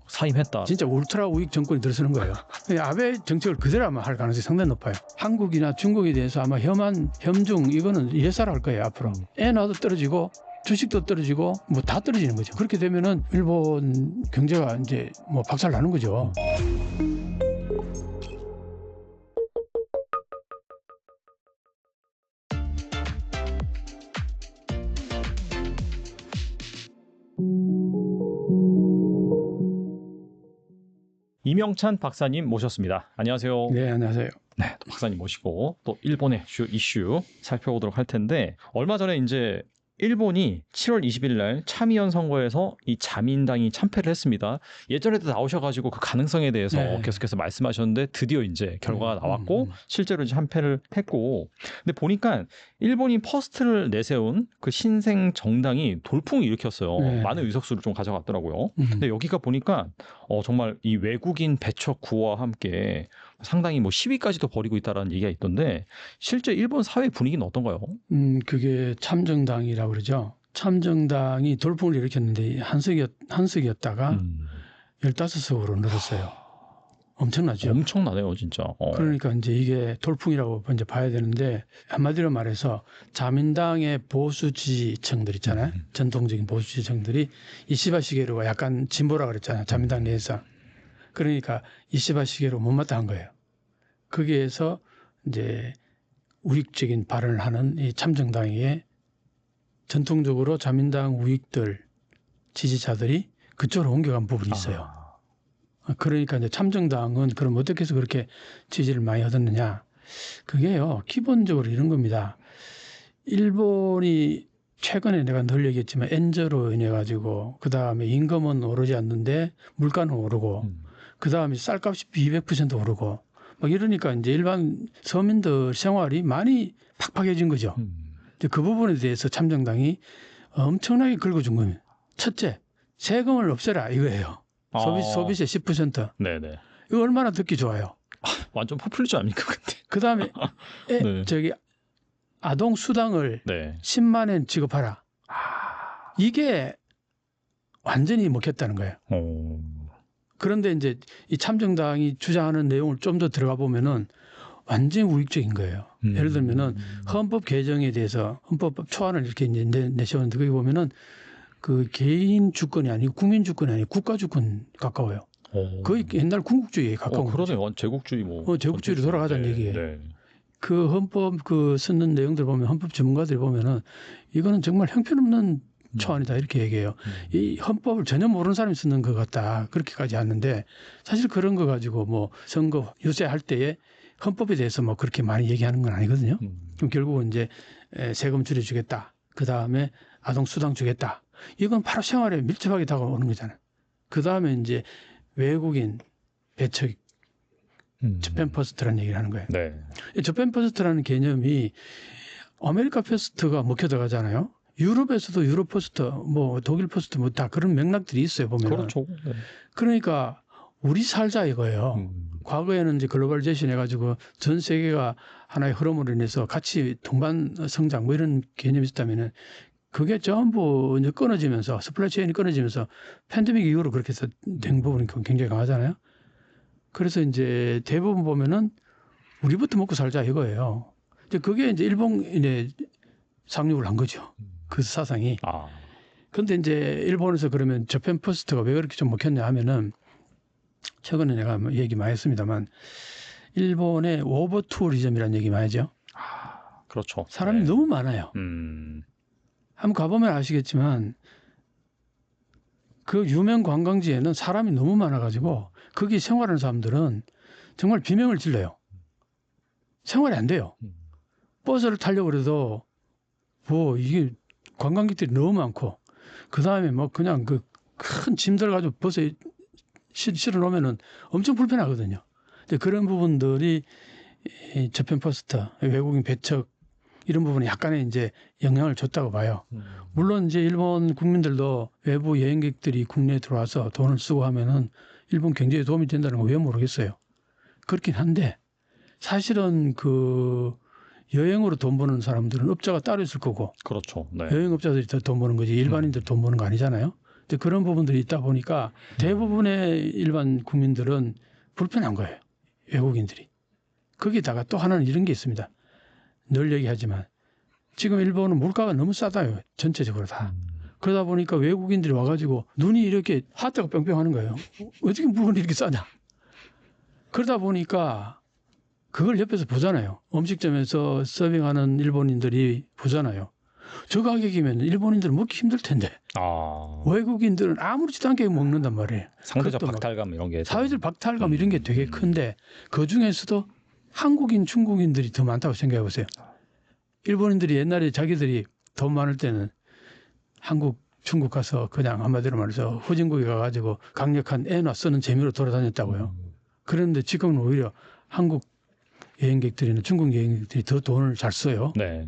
사임했다. 진짜 울트라 우익 정권이 들어서는 거예요. 아베 정책을 그대로 아마 할 가능성이 상당히 높아요. 한국이나 중국에 대해서 아마 혐중 이거는 예사할 거예요 앞으로. 엔화도 떨어지고 주식도 떨어지고 뭐 다 떨어지는 거죠. 그렇게 되면은 일본 경제가 이제 뭐 박살 나는 거죠. 이명찬 박사님 모셨습니다. 안녕하세요. 네, 안녕하세요. 네, 또 박사님 모시고 또 일본의 주 이슈 살펴보도록 할 텐데 얼마 전에 이제 일본이 7월 20일 날 참의원 선거에서 이 자민당이 참패를 했습니다. 예전에도 나오셔가지고 그 가능성에 대해서 네. 계속해서 말씀하셨는데 드디어 이제 결과가 나왔고 실제로 이제 참패를 했고 근데 보니까 일본이 퍼스트를 내세운 그 신생 정당이 돌풍을 일으켰어요. 네. 많은 의석수를 좀 가져갔더라고요. 근데 여기가 보니까 정말 이 외국인 배척 구호와 함께 상당히 뭐 시위까지도 벌이고 있다라는 얘기가 있던데 실제 일본 사회 분위기는 어떤가요? 그게 참정당이라고 그러죠. 참정당이 돌풍을 일으켰는데 한석이었다가 15석으로 늘었어요. 엄청나죠. 엄청나네요, 진짜. 그러니까 이제 이게 돌풍이라고 이제 봐야 되는데 한마디로 말해서 자민당의 보수 지지층들 있잖아요. 전통적인 보수 지지층들이 이시바 시게루가 약간 진보라 그랬잖아요. 자민당 내에서. 그러니까 이시바 시게루 못마땅한 거예요. 거기에서 이제 우익적인 발언을 하는 이 참정당에 전통적으로 자민당 우익들 지지자들이 그쪽으로 옮겨간 부분이 있어요. 그러니까 이제 참정당은 그럼 어떻게 해서 그렇게 지지를 많이 얻었느냐. 그게요, 기본적으로 이런 겁니다. 일본이 최근에 내가 늘 얘기했지만 엔저로 인해 가지고 그 다음에 임금은 오르지 않는데 물가는 오르고 그 다음에 쌀값이 200% 오르고 막 이러니까 이제 일반 서민들 생활이 많이 팍팍해진 거죠. 그 부분에 대해서 참정당이 엄청나게 긁어준 겁니다. 첫째, 세금을 없애라 이거예요. 소비세 10%. 네네. 이거 얼마나 듣기 좋아요. 완전 포퓰리즘 아닙니까, 근데? 그 다음에 네. 저기 아동 수당을 네. 10만 원 지급하라. 이게 완전히 먹혔다는 거예요. 그런데 이제 이 참정당이 주장하는 내용을 좀 더 들어가 보면은 완전히 우익적인 거예요. 예를 들면은 헌법 개정에 대해서 헌법 초안을 이렇게 이제 내세우는데 거기 보면은 그 개인 주권이 아니고 국민 주권이 아니고 국가 주권 가까워요. 거의 옛날 군국주의에 가까운 거죠. 그러네요. 제국주의 뭐. 제국주의로 돌아가자는 네, 얘기예요. 네. 그 헌법 그 쓰는 내용들 보면 헌법 전문가들이 보면은 이거는 정말 형편없는 초안이다 이렇게 얘기해요. 이 헌법을 전혀 모르는 사람이 쓰는 것 같다 그렇게까지 하는데 사실 그런 거 가지고 뭐 선거 유세할 때에 헌법에 대해서 뭐 그렇게 많이 얘기하는 건 아니거든요. 그럼 결국은 이제 세금 줄여주겠다. 그 다음에 아동 수당 주겠다. 이건 바로 생활에 밀접하게 다가오는 거잖아요. 그 다음에 이제 외국인 배척 저펜 퍼스트라는 얘기를 하는 거예요. 네. 저펜 퍼스트라는 개념이 아메리카 퍼스트가 먹혀 들어가잖아요. 유럽에서도 유럽 퍼스트, 뭐 독일 퍼스트 뭐 다 그런 맥락들이 있어요, 보면. 그렇죠. 네. 그러니까 우리 살자 이거예요. 과거에는 이제 글로벌제신 해가지고 전 세계가 하나의 흐름으로 인해서 같이 동반 성장 뭐 이런 개념이 있었다면은 그게 전부 이제 끊어지면서 서플라이 체인이 끊어지면서 팬데믹 이후로 그렇게 해서 된 부분이 굉장히 강하잖아요. 그래서 이제 대부분 보면은 우리부터 먹고 살자 이거예요. 이제 그게 이제 일본인의 상륙을 한 거죠. 그 사상이. 그런데 이제 일본에서 그러면 저펜 퍼스트가 왜 그렇게 좀 먹혔냐 하면은 최근에 내가 얘기 많이 했습니다만 일본의 오버 투어리즘이라는 얘기 많이 하죠. 그렇죠. 사람이 너무 많아요. 한번 가보면 아시겠지만 그 유명 관광지에는 사람이 너무 많아가지고 거기 생활하는 사람들은 정말 비명을 질러요. 생활이 안 돼요. 버스를 타려고 그래도 뭐 이게 관광객들이 너무 많고 그 다음에 뭐 그냥 그 큰 짐들 가지고 버스에 실어 놓으면은 엄청 불편하거든요. 근데 그런 부분들이 저펜 퍼스트, 외국인 배척 이런 부분에 약간의 이제 영향을 줬다고 봐요. 물론 이제 일본 국민들도 외부 여행객들이 국내에 들어와서 돈을 쓰고 하면은 일본 경제에 도움이 된다는 거 왜 모르겠어요. 그렇긴 한데 사실은 그 여행으로 돈 버는 사람들은 업자가 따로 있을 거고. 그렇죠. 네. 여행업자들이 더 돈 버는 거지 일반인들 돈 버는 거 아니잖아요. 근데 그런 부분들이 있다 보니까 대부분의 일반 국민들은 불편한 거예요. 외국인들이. 거기다가 또 하나는 이런 게 있습니다. 늘 얘기하지만 지금 일본은 물가가 너무 싸다요. 전체적으로 다. 그러다 보니까 외국인들이 와가지고 눈이 이렇게 하트가 뿅뿅하는 거예요. 어떻게 물건이 이렇게 싸냐. 그러다 보니까 그걸 옆에서 보잖아요. 음식점에서 서빙하는 일본인들이 보잖아요. 저 가격이면 일본인들은 먹기 힘들 텐데 외국인들은 아무렇지도 않게 먹는단 말이에요. 상대적 그것도 박탈감 이런 게 사회적 박탈감 이런 게 되게 큰데 그 중에서도 한국인, 중국인들이 더 많다고 생각해 보세요. 일본인들이 옛날에 자기들이 돈 많을 때는 한국, 중국 가서 그냥 한마디로 말해서 후진국에 가가지고 강력한 애나 쓰는 재미로 돌아다녔다고요. 그런데 지금은 오히려 한국 여행객들이나 중국 여행객들이 더 돈을 잘 써요. 네.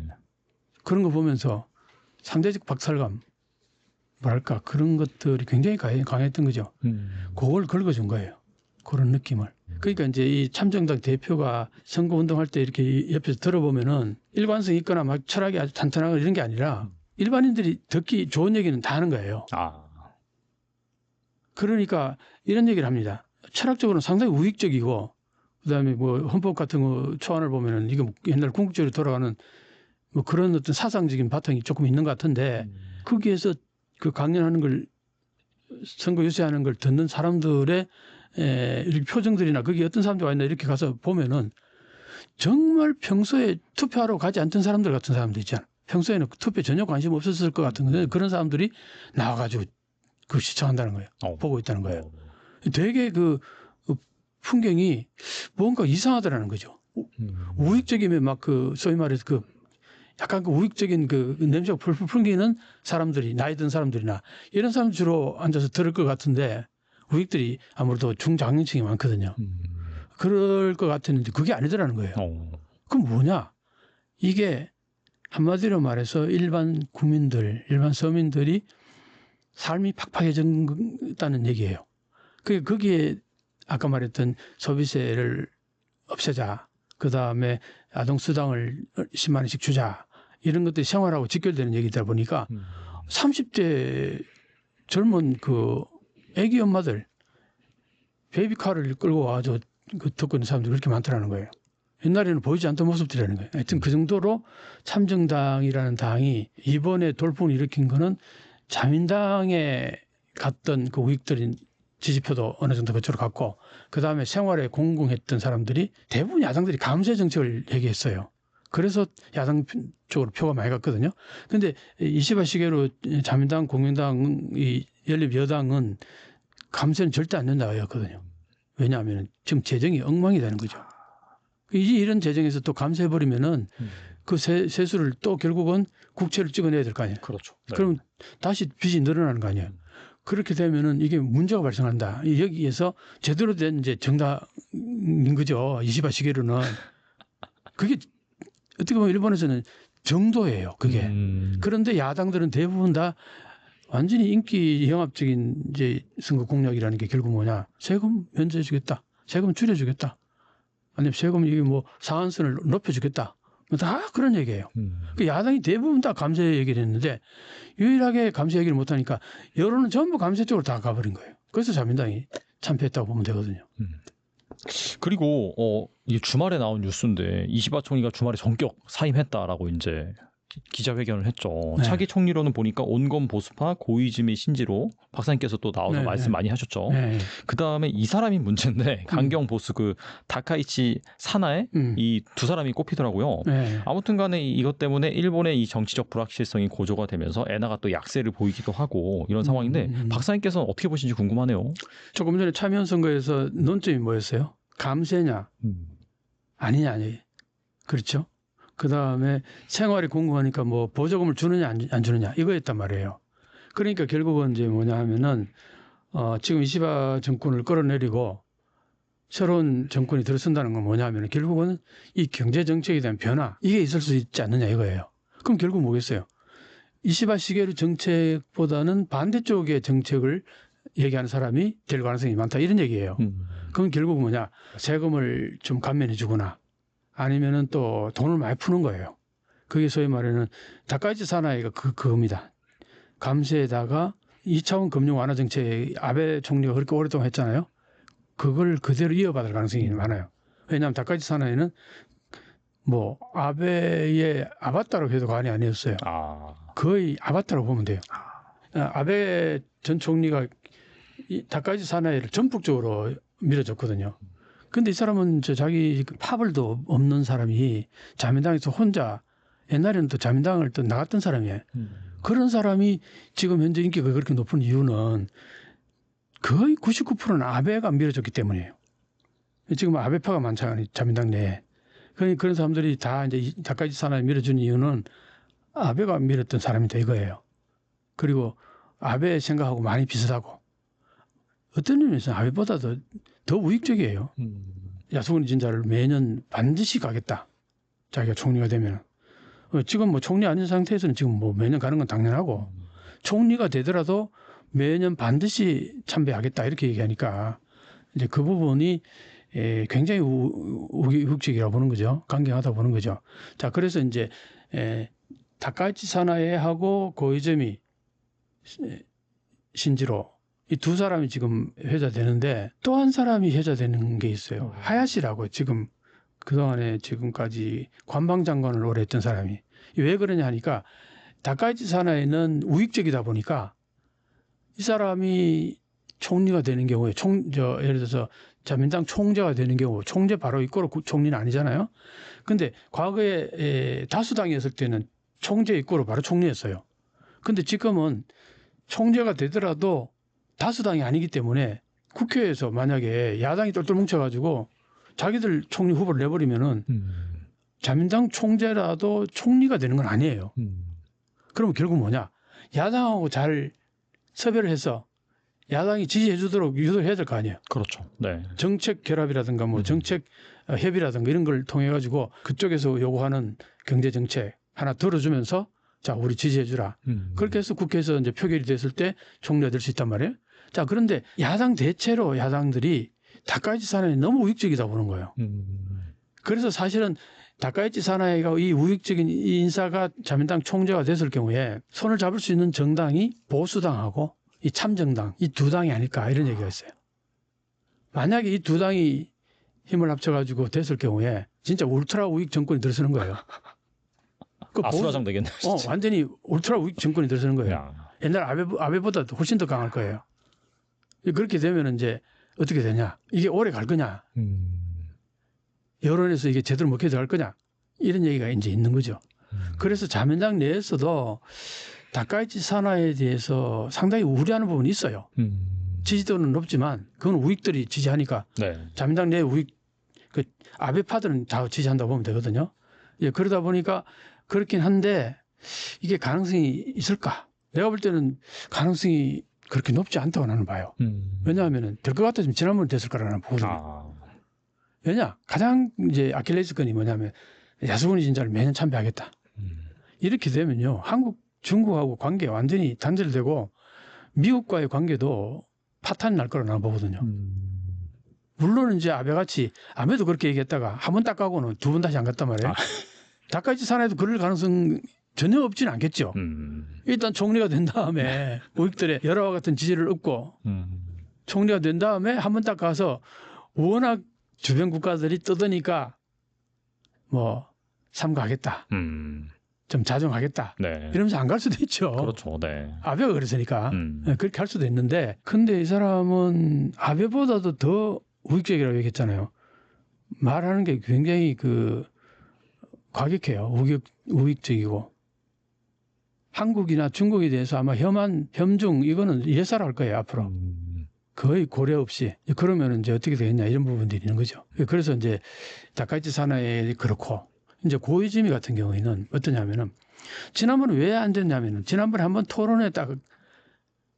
그런 거 보면서 상대적 박탈감, 뭐랄까 그런 것들이 굉장히 강했던 거죠. 그걸 긁어준 거예요. 그런 느낌을. 그러니까 이제 이 참정당 대표가 선거 운동할 때 이렇게 옆에서 들어보면은 일관성 있거나 막 철학이 아주 탄탄하거나 이런 게 아니라 일반인들이 듣기 좋은 얘기는 다 하는 거예요. 그러니까 이런 얘기를 합니다. 철학적으로는 상당히 우익적이고 그다음에 뭐 헌법 같은 거 초안을 보면은 이게 옛날 궁극적으로 돌아가는 뭐 그런 어떤 사상적인 바탕이 조금 있는 것 같은데 거기에서 그 강연하는 걸 선거 유세하는 걸 듣는 사람들의 이렇게 표정들이나 거기 어떤 사람들이 와 있나 이렇게 가서 보면은 정말 평소에 투표하러 가지 않던 사람들 같은 사람들 있잖아. 평소에는 투표에 전혀 관심 없었을 것 같은 건데 그런 사람들이 나와가지고 그 시청한다는 거예요. 보고 있다는 거예요. 되게 그 풍경이 뭔가 이상하더라는 거죠. 우익적이면 막 그 소위 말해서 그 약간 그 우익적인 그 냄새가 풀풀 풍기는 사람들이 나이 든 사람들이나 이런 사람 주로 앉아서 들을 것 같은데 우익들이 아무래도 중장년층이 많거든요. 그럴 것 같았는데 그게 아니더라는 거예요. 그럼 뭐냐? 이게 한마디로 말해서 일반 국민들, 일반 서민들이 삶이 팍팍해졌다는 얘기예요. 거기에 아까 말했던 소비세를 없애자. 그다음에 아동수당을 10만 원씩 주자. 이런 것들이 생활하고 직결되는 얘기다 보니까 30대 젊은 그 애기 엄마들 베이비카를 끌고 와서 그 듣고 있는 사람들이 그렇게 많더라는 거예요. 옛날에는 보이지 않던 모습들이라는 거예요. 하여튼 그 정도로 참정당이라는 당이 이번에 돌풍을 일으킨 거는 자민당에 갔던 그 우익들인 지지표도 어느 정도 그쪽으로 갔고 그다음에 생활에 공공했던 사람들이 대부분 야당들이 감세 정책을 얘기했어요. 그래서 야당 쪽으로 표가 많이 갔거든요. 그런데 이시바 시계로 자민당, 공영당, 이 연립여당은 감세는 절대 안 된다였거든요. 왜냐하면 지금 재정이 엉망이 되는 거죠. 이런 재정에서 또 감세해버리면은 그 세수를 또 결국은 국채를 찍어내야 될 거 아니에요. 그렇죠. 네. 그럼 다시 빚이 늘어나는 거 아니에요. 그렇게 되면은 이게 문제가 발생한다. 여기에서 제대로 된 이제 정답인 거죠. 이시바 시계로는. 그게 어떻게 보면 일본에서는 정도예요. 그게. 그런데 야당들은 대부분 다 완전히 인기 영합적인 이제 선거 공약이라는 게 결국 뭐냐. 세금 면제해 주겠다. 세금 줄여 주겠다. 아니면 세금 이게 뭐 상한선을 높여 주겠다. 다 그런 얘기예요. 그 야당이 대부분 다 감세 얘기를 했는데 유일하게 감세 얘기를 못하니까 여론은 전부 감세 쪽으로 다 가버린 거예요. 그래서 자민당이 참패했다고 보면 되거든요. 그리고 이 주말에 나온 뉴스인데 이시바 총리가 주말에 전격 사임했다라고 이제 기자회견을 했죠. 네. 차기 총리로는 보니까 온건 보수파 고이즈미 신지로 박사님께서 또 나와서 네, 말씀 네. 많이 하셨죠. 네. 그 다음에 이 사람이 문제인데 강경 보수 그 다카이치 사나에 이 두 사람이 꼽히더라고요. 네. 아무튼간에 이것 때문에 일본의 이 정치적 불확실성이 고조가 되면서 엔화가 또 약세를 보이기도 하고 이런 상황인데 박사님께서는 어떻게 보시는지 궁금하네요. 조금 전에 참여연 선거에서 논점이 뭐였어요? 감세냐 아니냐 아니 그렇죠? 그 다음에 생활이 궁금하니까 뭐 보조금을 주느냐 안 주느냐 이거였단 말이에요. 그러니까 결국은 이제 뭐냐 하면은 지금 이시바 정권을 끌어내리고 새로운 정권이 들어선다는 건 뭐냐 하면 결국은 이 경제 정책에 대한 변화 이게 있을 수 있지 않느냐 이거예요. 그럼 결국 뭐겠어요? 이시바 시게루 정책보다는 반대쪽의 정책을 얘기하는 사람이 될 가능성이 많다 이런 얘기예요. 그건 결국 뭐냐 세금을 좀 감면해 주거나 아니면은 또 돈을 많이 푸는 거예요. 그게 소위 말하는 다카이치 사나이가 그겁니다. 감세에다가 2차원 금융 완화 정책 아베 총리가 그렇게 오랫동안 했잖아요. 그걸 그대로 이어받을 가능성이 많아요. 왜냐하면 다카이치 사나이는 뭐 아베의 아바타로 해도 과언이 아니었어요. 거의 아바타로 보면 돼요. 아베 전 총리가 이 다카이치 사나이를 전폭적으로 밀어줬거든요. 근데 이 사람은 자기 파벌도 없는 사람이 자민당에서 혼자 옛날에는 또 자민당을 또 나갔던 사람이에요. 그런 사람이 지금 현재 인기가 그렇게 높은 이유는 거의 99%는 아베가 밀어줬기 때문이에요. 지금 아베파가 많잖아요. 자민당 내에. 그런 사람들이 다 이제 다카이치 사나이 밀어준 이유는 아베가 밀었던 사람이다 이거예요. 그리고 아베 생각하고 많이 비슷하고 어떤 의미에서 아베보다도 더 우익적이에요. 야스쿠니 진자를 매년 반드시 가겠다. 자기가 총리가 되면. 지금 뭐 총리 아닌 상태에서는 지금 뭐 매년 가는 건 당연하고 총리가 되더라도 매년 반드시 참배하겠다 이렇게 얘기하니까 이제 그 부분이 굉장히 우익적이라고 보는 거죠. 강경하다 보는 거죠. 자, 그래서 이제 다카이치 사나에하고 고이즈미 신지로 이 두 사람이 지금 회자되는데 또 한 사람이 회자되는 게 있어요. 하야시라고 지금 그동안에 지금까지 관방장관을 오래 했던 사람이. 왜 그러냐 하니까 다카이치 사나이는 우익적이다 보니까 이 사람이 총리가 되는 경우에 예를 들어서 자민당 총재가 되는 경우 총재 바로 이꼬로 총리는 아니잖아요. 근데 과거에 다수당이었을 때는 총재 이꼬로 바로 총리였어요. 근데 지금은 총재가 되더라도 다수당이 아니기 때문에 국회에서 만약에 야당이 똘똘 뭉쳐가지고 자기들 총리 후보를 내버리면은 자민당 총재라도 총리가 되는 건 아니에요. 그러면 결국 뭐냐? 야당하고 잘 섭외를 해서 야당이 지지해 주도록 유도를 해야 될 거 아니에요. 그렇죠. 네. 정책 결합이라든가 뭐 정책 협의라든가 이런 걸 통해 가지고 그쪽에서 요구하는 경제 정책 하나 들어주면서 자, 우리 지지해 주라. 그렇게 해서 국회에서 이제 표결이 됐을 때 총리가 될 수 있단 말이에요. 자, 그런데 야당 대체로 야당들이 다카이치 사나이 너무 우익적이다 보는 거예요. 그래서 사실은 다카이치 사나이가 이 우익적인 이 인사가 자민당 총재가 됐을 경우에 손을 잡을 수 있는 정당이 보수당하고 이 참정당 이 두 당이 아닐까 이런 얘기가 있어요. 만약에 이 두 당이 힘을 합쳐가지고 됐을 경우에 진짜 울트라 우익 정권이 들어서는 거예요. 아수라장 되겠네. 완전히 울트라 우익 정권이 들어서는 거예요. 야. 옛날 아베보다 훨씬 더 강할 거예요. 그렇게 되면 이제 어떻게 되냐? 이게 오래 갈 거냐? 여론에서 이게 제대로 먹혀 들어갈 거냐? 이런 얘기가 이제 있는 거죠. 그래서 자민당 내에서도 다카이치 사나이에 대해서 상당히 우려하는 부분이 있어요. 지지도는 높지만 그건 우익들이 지지하니까 네. 자민당 내 우익 그 아베파들은 다 지지한다고 보면 되거든요. 예, 그러다 보니까 그렇긴 한데 이게 가능성이 있을까? 내가 볼 때는 가능성이 그렇게 높지 않다고 나는 봐요. 왜냐하면 될 것 같아서 지난번에 됐을 거라는 보거든요. 왜냐? 가장 이제 아킬레스건이 뭐냐면 야스쿠니 진자를 매년 참배하겠다. 이렇게 되면요. 한국, 중국하고 관계 완전히 단절되고 미국과의 관계도 파탄이 날 거라 나는 보거든요. 물론 이제 아베같이 아베도 그렇게 얘기했다가 한 번 딱 가고는 두 번 다시 안 갔단 말이에요. 다카이치 사나이도 그럴 가능성 전혀 없지는 않겠죠. 일단 총리가 된 다음에 우익들의 여러와 같은 지지를 얻고 총리가 된 다음에 한 번 딱 가서 워낙 주변 국가들이 떠드니까 뭐 삼가하겠다. 좀 자정하겠다. 네. 이러면서 안 갈 수도 있죠. 그렇죠. 네. 아베가 그랬으니까 그렇게 할 수도 있는데 근데 이 사람은 아베보다도 더 우익적이라고 얘기했잖아요. 말하는 게 굉장히 그 과격해요. 우익적이고 한국이나 중국에 대해서 아마 혐중 이거는 예사할 거예요 앞으로. 거의 고려 없이. 그러면 이제 어떻게 되겠냐 이런 부분들이 있는 거죠. 그래서 이제 다카이치 사나이 그렇고 이제 고이즈미 같은 경우에는 어떠냐면은 지난번에 왜 안 됐냐면은 지난번에 한번 토론회 딱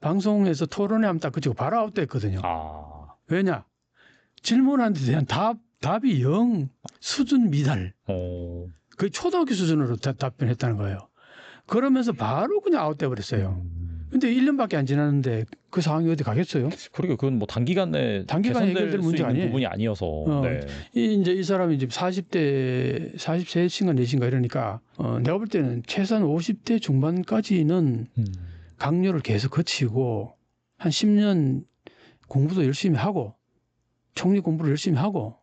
방송에서 토론회 하면 딱 그치고 바로 아웃됐거든요. 왜냐? 질문한 데 대한 답이 영 수준 미달. 거의 초등학교 수준으로 답변했다는 거예요. 그러면서 바로 그냥 아웃돼 버렸어요. 근데 1년밖에 안 지났는데 그 상황이 어디 가겠어요? 그러게 그건 뭐 단기간에 해결될 문제 아니에요. 부분이 아니어서. 네. 이제 이 사람이 이제 43인가 4인가 이러니까 내가 볼 때는 최소한 50대 중반까지는 강요를 계속 거치고 한 10년 공부도 열심히 하고 총리 공부를 열심히 하고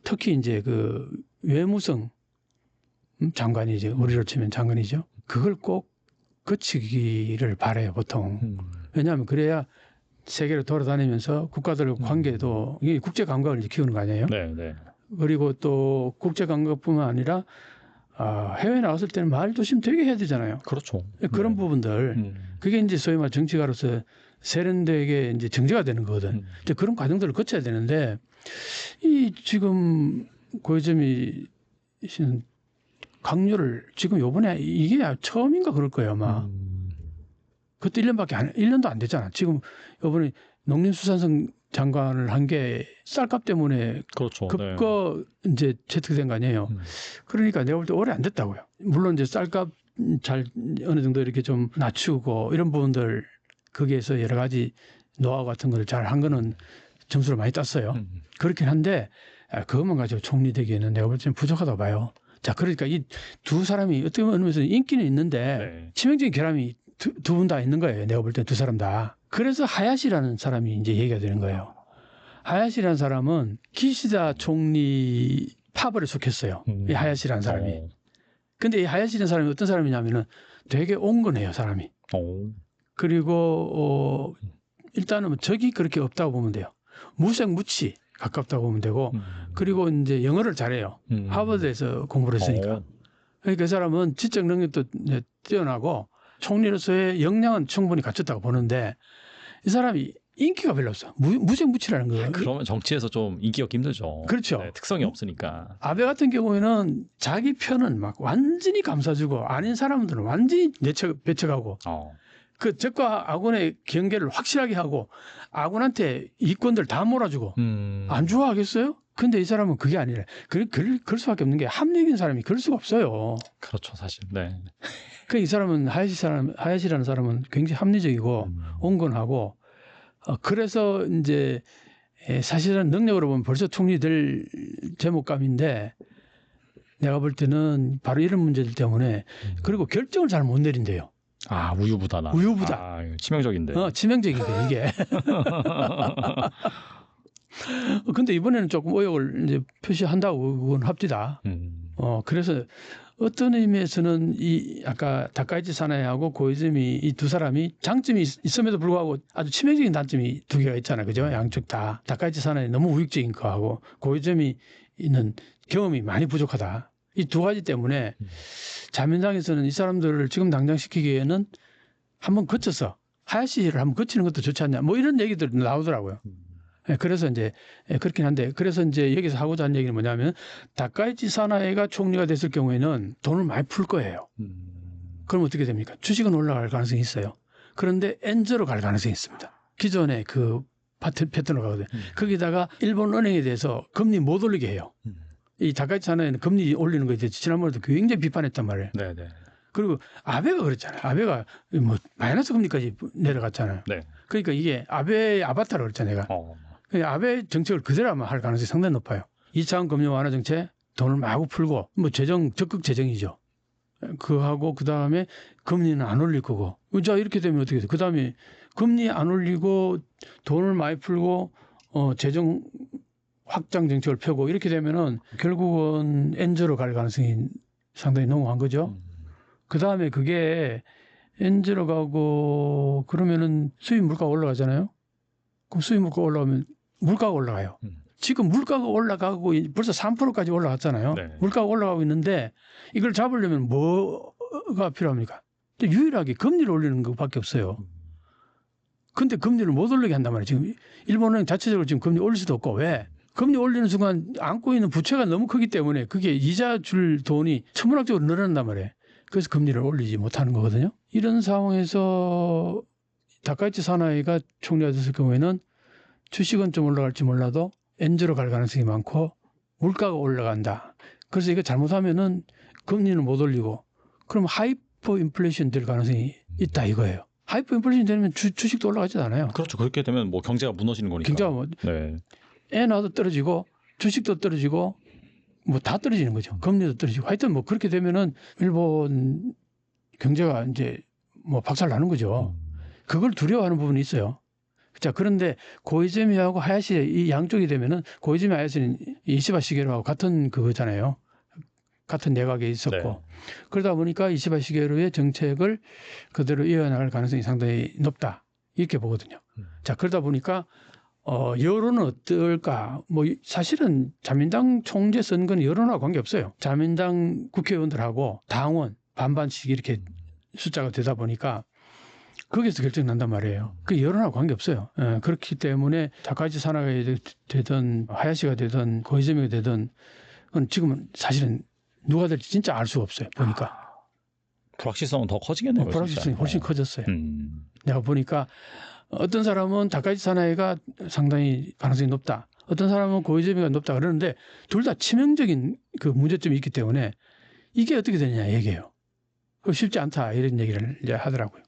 특히 이제 그 외무성 장관이죠. 우리로 치면 장관이죠. 그걸 꼭 거치기를 바래요, 보통. 왜냐하면 그래야 세계를 돌아다니면서 국가들과 관계도 이게 국제 감각을 이제 키우는 거 아니에요? 네, 네. 그리고 또 국제 감각뿐만 아니라 해외 나왔을 때는 말 조심 되게 해야 되잖아요. 그렇죠. 그런 네. 부분들 그게 이제 소위 말 정치가로서 세련되게 이제 정제가 되는 거거든. 이제 그런 과정들을 거쳐야 되는데 이 지금 고혜점이 씨는 강요를 지금 요번에 이게 처음인가 그럴 거예요, 아마. 그때 1년도 안 됐잖아. 지금 요번에 농림수산성 장관을 한 게 쌀값 때문에 그렇죠. 급거 이제 채택된 거 아니에요. 그러니까 내가 볼 때 오래 안 됐다고요. 물론 이제 쌀값 잘 어느 정도 이렇게 좀 낮추고 이런 부분들 거기에서 여러 가지 노하우 같은 걸 잘 한 거는 점수를 많이 땄어요. 그렇긴 한데 그것만 가지고 총리 되기에는 내가 볼 때는 부족하다고 봐요. 자, 그러니까 이 두 사람이 어떻게 보면 인기는 있는데 네. 치명적인 결함이 두 분 다 있는 거예요. 내가 볼 때 두 사람 다. 그래서 하야시라는 사람이 이제 얘기가 되는 거예요. 하야시라는 사람은 기시다 총리 파벌에 속했어요. 이 하야시라는 사람이. 근데 이 하야시라는 사람이 어떤 사람이냐면은 되게 온건해요, 사람이. 그리고 일단은 적이 그렇게 없다고 보면 돼요. 무색무취 가깝다고 보면 되고 그리고 이제 영어를 잘해요. 하버드에서 공부를 했으니까. 그러니까 그 사람은 지적 능력도 이제 뛰어나고 총리로서의 역량은 충분히 갖췄다고 보는데 이 사람이 인기가 별로 없어. 무색무취라는 거예요. 그러면 정치에서 좀 인기 얻기 힘들죠. 그렇죠. 네, 특성이 없으니까. 아베 같은 경우에는 자기 편은 막 완전히 감싸주고 아닌 사람들은 완전히 배척하고 그 적과 아군의 경계를 확실하게 하고 아군한테 이권들 다 몰아주고 안 좋아하겠어요? 근데 이 사람은 그게 아니래. 그럴 수밖에 없는 게 합리적인 사람이 그럴 수가 없어요. 그렇죠, 사실. 네. 그 이 사람은 하야시라는 사람은 굉장히 합리적이고 온건하고 그래서 이제 사실은 능력으로 보면 벌써 총리 될 제목감인데 내가 볼 때는 바로 이런 문제들 때문에 그리고 결정을 잘 못 내린대요. 아, 우유부단하다. 우유부단. 치명적인데. 치명적인 거예요, 이게. 근데 이번에는 조금 의욕을 이제 표시한다고 그건 합디다. 그래서 어떤 의미에서는 이 아까 다카이치 사나이하고 고이즈미 이 두 사람이 장점이 있음에도 불구하고 아주 치명적인 단점이 두 개가 있잖아요, 그죠? 양쪽 다. 다카이치 사나이 너무 우익적인 거하고 고이즈미는 경험이 많이 부족하다. 이 두 가지 때문에 자민당에서는 이 사람들을 지금 당장 시키기에는 한번 거쳐서 하야시를 한번 거치는 것도 좋지 않냐. 뭐 이런 얘기들이 나오더라고요. 그래서 이제 그렇긴 한데 그래서 이제 여기서 하고자 하는 얘기는 뭐냐면 다카이치 사나이가 총리가 됐을 경우에는 돈을 많이 풀 거예요. 그럼 어떻게 됩니까? 주식은 올라갈 가능성이 있어요. 그런데 엔저로 갈 가능성이 있습니다. 기존에 그 패턴으로 가거든요. 거기다가 일본 은행에 대해서 금리 못 올리게 해요. 이 다카이치 사나이는 금리 올리는 거에 대해서 지난번에도 굉장히 비판했단 말이에요. 네네. 그리고 아베가 그랬잖아요. 아베가 뭐 마이너스 금리까지 내려갔잖아요. 네. 그러니까 이게 아베의 아바타라고 그랬잖아요. 내가. 아베 정책을 그대로 하면 할 가능성이 상당히 높아요. 2차원 금융 완화 정책 돈을 마구 풀고 뭐 적극 재정이죠. 그하고 그다음에 금리는 안 올릴 거고. 자 이렇게 되면 어떻게 돼? 그다음에 금리 안 올리고 돈을 많이 풀고 재정 확장 정책을 펴고 이렇게 되면은 결국은 엔저로 갈 가능성이 상당히 농후한 거죠. 그다음에 그게 엔저로 가고 그러면은 수입 물가가 올라가잖아요. 그럼 수입 물가가 올라가면 물가가 올라가요. 지금 물가가 올라가고 벌써 3%까지 올라갔잖아요. 네. 물가가 올라가고 있는데 이걸 잡으려면 뭐가 필요합니까? 유일하게 금리를 올리는 것밖에 없어요. 근데 금리를 못 올리게 한단 말이에요. 지금 일본은 자체적으로 지금 금리 올릴 수도 없고 왜? 금리 올리는 순간 안고 있는 부채가 너무 크기 때문에 그게 이자 줄 돈이 천문학적으로 늘어난단 말이에요. 그래서 금리를 올리지 못하는 거거든요. 이런 상황에서 다카이치 사나이가 총리가 됐을 경우에는 주식은 좀 올라갈지 몰라도 엔저로 갈 가능성이 많고 물가가 올라간다. 그래서 이거 잘못하면은 금리는 못 올리고 그럼 하이퍼 인플레이션 될 가능성이 있다 이거예요. 하이퍼 인플레이션 되면 주식도 올라가지도 않아요. 그렇죠. 그렇게 되면 뭐 경제가 무너지는 거니까. 경제가 뭐 네. 엔화도 떨어지고 주식도 떨어지고 뭐 다 떨어지는 거죠. 금리도 떨어지고 하여튼 뭐 그렇게 되면은 일본 경제가 이제 뭐 박살나는 거죠. 그걸 두려워하는 부분이 있어요. 자, 그런데 고이즈미하고 하야시 이 양쪽이 되면은 고이즈미 하야시는 이시바 시게루하고 같은 그거잖아요. 같은 내각에 있었고 네. 그러다 보니까 이시바 시게루의 정책을 그대로 이어나갈 가능성이 상당히 높다 이렇게 보거든요. 자, 그러다 보니까 여론은 어떨까? 뭐 사실은 자민당 총재 선거는 여론하고 관계없어요. 자민당 국회의원들하고 당원 반반씩 이렇게 숫자가 되다 보니까 거기서 결정난단 말이에요. 그 여론하고 관계없어요. 그렇기 때문에 다카이치 사나가 되든 하야시가 되든 고이즈미가 되든 그건 지금은 사실은 누가 될지 진짜 알 수가 없어요. 보니까. 불확실성은 더 커지겠네요. 불확실성이 훨씬 커졌어요. 음. 내가 보니까 어떤 사람은 다카이치 사나이가 상당히 가능성이 높다. 어떤 사람은 고이즈미가 높다 그러는데 둘 다 치명적인 그 문제점이 있기 때문에 이게 어떻게 되느냐 얘기해요. 그거 쉽지 않다 이런 얘기를 이제 하더라고요.